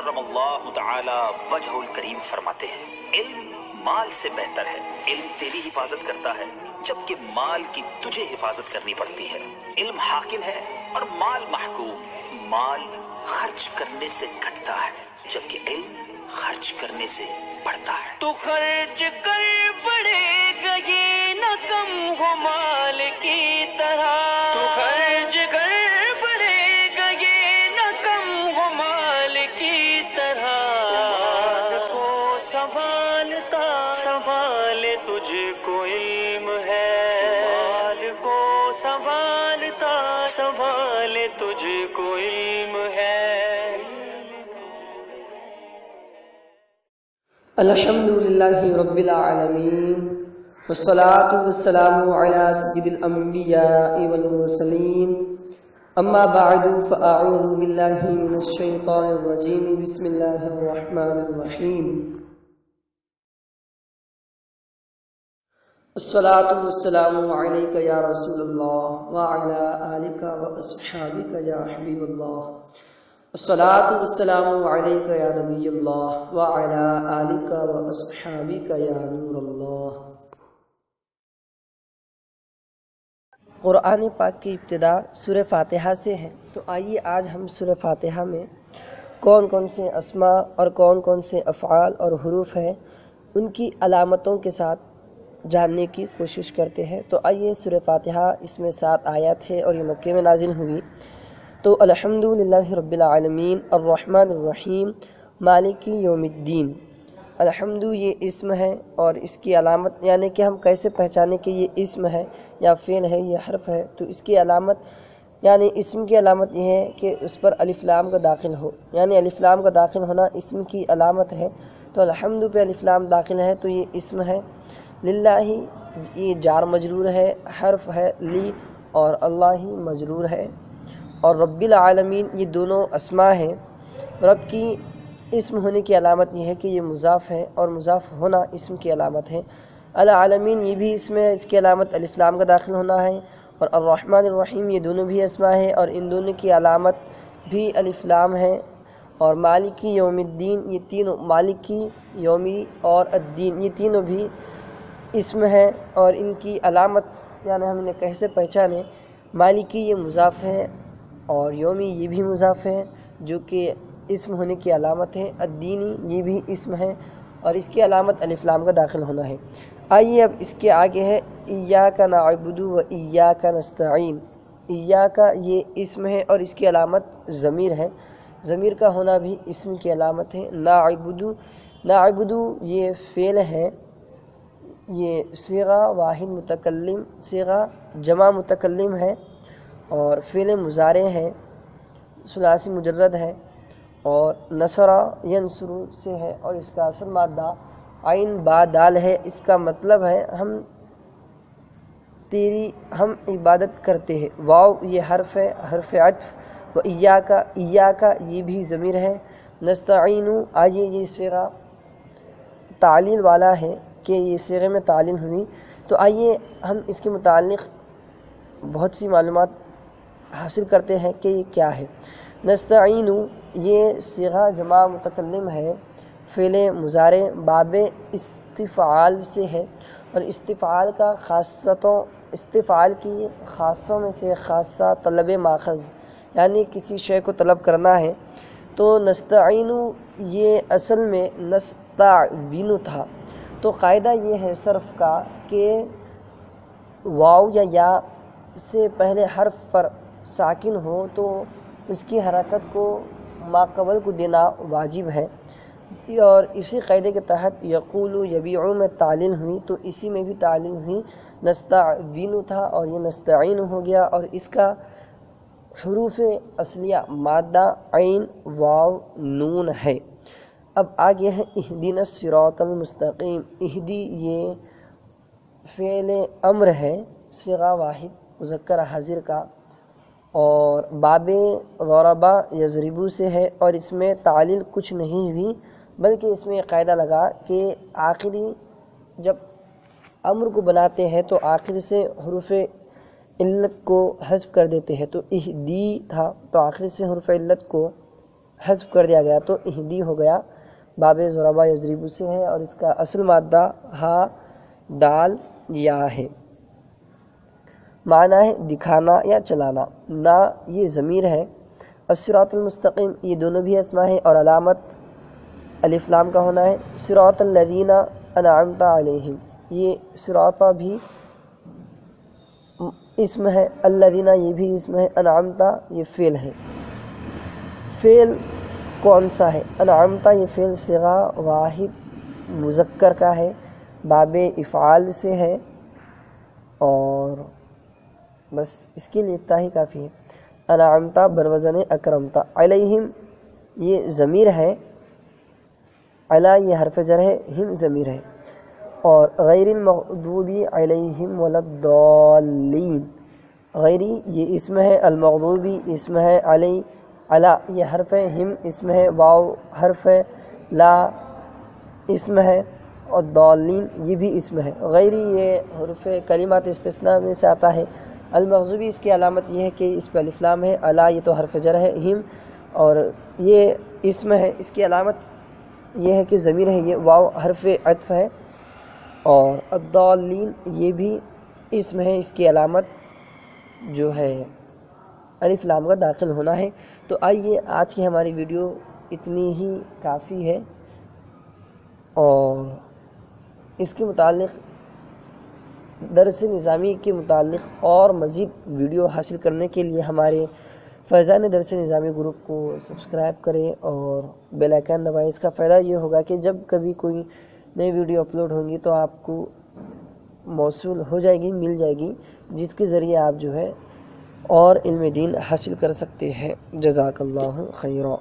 करम अल्लाह ताला वजहुल करीम फरमाते हैं, इल्म माल से बेहतर है। इल्म तेरी हिफाजत करता है जबकि माल की तुझे हिफाजत करनी पड़ती है। इल्म हाकिम है और माल महकूम। माल खर्च करने से घटता है जबकि इल्म खर्च करने से बढ़ता है। तो खर्च कर पड़ेगा ये न कम हो माल की तरह, तो खर्च कर पड़ेगा ये न कम हो माल की तरह। माल को संभालता संभाले तुझको इल्म है, माल को संभालता संभाले तुझको इल्म है। अल्हम्दुलिल्लाहि रब्बिल आलमीन वस्सलातु वस्सलामु अला सय्यिदिल अंबिया'i वल मुरसलीन अम्मा बअदु फअऊज़ु बिल्लाहि मिनश शैतानिर रजीम बिस्मिल्लाहिर रहमानिर रहीम। अस्सलातु वस्सलामु अलैका या रसूलल्लाह व अला आलिका व अस्हाबिका या हबीबल्लाह। अस्सलातु वस्सलामु अलैका या नबीयल्लाह व अला आलिका व अस्हाबिका या नूरल्लाह। कुरान पाक की इब्तिदा सूरह फातिहा से है। तो आइए आज हम सूरह फातिहा में कौन कौन से अस्मा और कौन कौन से अफ़आल और हुरूफ हैं उनकी अलामतों के साथ जानने की कोशिश करते हैं। तो आइए सूरह फातिहा, इसमें 7 आयत है और ये मक्के में नाजिल हुई। तो अल्हम्दुलिल्लाहि रब्बिल आलमीन अर्रहमानिर रहीम मालिकी यौमिद्दीन। अल्हम्दु ये इस्म है और इसकी अलामत यानी कि हम कैसे पहचाने कि ये इस्म है या फ़ेल है, ये हर्फ है। तो इसकी अलामत यानी इस्म की अलामत ये है कि उस पर अलिफ लाम का दाखिल हो, यानी अलिफ लाम का दाखिल होना इस्म की अलामत है। तो अल्हम्दु पे अलिफ लाम दाखिल है तो ये इस्म है। लिल्लाही ये जार मजरूर है, हर्फ है ली, और अल्लाह ही मजरूर है। और रब्बिल आलमीन ये दोनों अस्मा हैं। रब की इस्म होने की अलामत ये है कि ये मुज़ाफ़ है और मुज़ाफ़ होना इस्म की अलामत है। अल आलमीन ये भी इसमें इसकी अलामत अलिफ लाम का दाखिल होना है। और अर्रहमानिर रहीम ये दोनों भी अस्मा है और इन दोनों की अलामत भी अलिफ लाम है। और मालिकी यौमिद्दीन ये तीनों, मालिकी, यौमी और अद्दीन ये तीनों भी इस्म है और इनकी अलामत यानी हम इन्हें कैसे पहचाने। मालिकी ये मुज़ाफ़ है और यौमी ये भी मुज़ाफ़ है जो कि इस्म होने की अलामत है। अद्दीनी ये भी इस्म है और इसकी अलामत अलिफ लाम का दाखिल होना है। आइए अब इसके आगे है इय्याका नअबुदु व इय्याका नस्तईन। इय्याका ये इस्म है और इसकी अलामत ज़मीर है। ज़मीर का होना भी इस्म की अलामत है। नअबुदु, नअबुदु ये फ़ेल है, ये सीगा वाहिद मुतकल्लिम, सीगा जमा मुतकल्लिम है और फ़ेल मुज़ारे है, सुलासी मुजर्रद है। और नसरा यनसुरु से है और इसका असल मादा आइन बा दाल है। इसका मतलब है हम इबादत करते हैं। वाव ये हर्फ है, हर्फ अत्फ। व इय्याका, इय्याका ये भी ज़मीर है। नस्तईनु आइए ये सीगा तालील वाला है कि ये सीगे में तालील हुई। तो आइए हम इसके मुताल्लिक़ बहुत सी मालूमात हासिल करते हैं कि ये क्या है। नस्तईनु ये सीगा जमा मुतकल्लिम है, फ़ेले मुज़ारे बाबे इस्तिफ़ाल से है और इस्तिफ़ाल का ख़ासतों, इस्तिफ़ाल की ख़ासों में से ख़ासा तलब माख़ज़ यानी किसी शय को तलब करना है। तो नस्तईनु ये असल में नस्तईनु था। तो क़ायदा ये है सर्फ़ का कि वाव या से पहले हर्फ पर साकिन हो तो उसकी हरकत को माक़बल को देना वाजिब है। और इसी क़ायदे के तहत यक़ूलु यबीउ में तालील हुई तो इसी में भी तालील हुई। नस्तईनु था और ये नस्तईन हो गया और इसका हुरूफ़ असलिया मादा ऐन वाव नून है। अब आगे है इहदिनस सिरातल मुस्तक़ीम। इहदी ये फ़ेल अम्र है, सिगा वाहिद मुज़क्कर हाजिर का, और बाबे ज़रबा यज़रिबु से है और इसमें तालील कुछ नहीं हुई बल्कि इसमें क़ायदा लगा कि आखिरी जब अम्र को बनाते हैं तो आखिर से हुरूफ़ इल्लत को हज़्फ़ कर देते हैं। तो इहदी था तो आखिर से हुरूफ़ इल्लत को حذف کر دیا گیا تو اہدی ہو گیا، باب ضربہ یضرب سے ہے اور اس کا اصل مادہ ہا دال یا ہے، معنی ہے دکھانا یا چلانا۔ نا یہ ضمیر ہے، الصراط المستقیم یہ دونوں بھی اسما ہے اور علامت الف لام کا ہونا ہے۔ صراط الذین انعمت علیہم یہ صراط بھی اسم ہے، الذین یہ بھی اسم ہے، انعمت یہ فعل ہے۔ فعل کون سا ہے؟ انعمت یہ فعل صیغہ واحد مذکر کا ہے، باب افعال سے ہے، اور بس اس کے لیے اتنا ہی کافی ہے۔ انعمت بروزن اکرمت، علیہم یہ ضمیر ہے، علی یہ حرف جر ہے، ہم ضمیر ہے، اور غیر المغضوب علیہم ولا الضالین غیری یہ اسم ہے، المغضوبی اسم ہے، علی یہ حرف ہے، ہم اسم ہے، واو حرف ہے، لا اسم ہے، اور ضالین یہ بھی اسم ہے۔ غیری یہ حرف کلمات استثناء میں سے آتا ہے۔ المغضوبی اس کی علامت یہ ہے کہ اس پہ الف لام ہے، علی یہ تو حرف جر ہے، ہم اور یہ اسم ہے، اس کی علامت یہ ہے کہ ضمیر ہے، یہ واو حرف عطف ہے، اور الضالین یہ بھی اسم ہے، اس کی علامت جو ہے الف لام کا داخل ہونا ہے۔ تو آئیے آج کی ہماری ویڈیو اتنی ہی کافی ہے، اور اس کے متعلق درس نظامی کے متعلق اور مزید ویڈیو حاصل کرنے کے لیے ہمارے فیضان درس نظامی گروپ کو سبسکرائب کریں اور بیل آئیکن دبائیں۔ اس کا فائدہ یہ ہوگا کہ جب کبھی کوئی نئی ویڈیو اپلوڈ ہوں گی تو آپ کو موصول ہو جائے گی، مل جائے گی، جس کے ذریعے آپ جو ہے اور علم دین حاصل کر سکتے ہیں۔ جزاک اللہ خیرا۔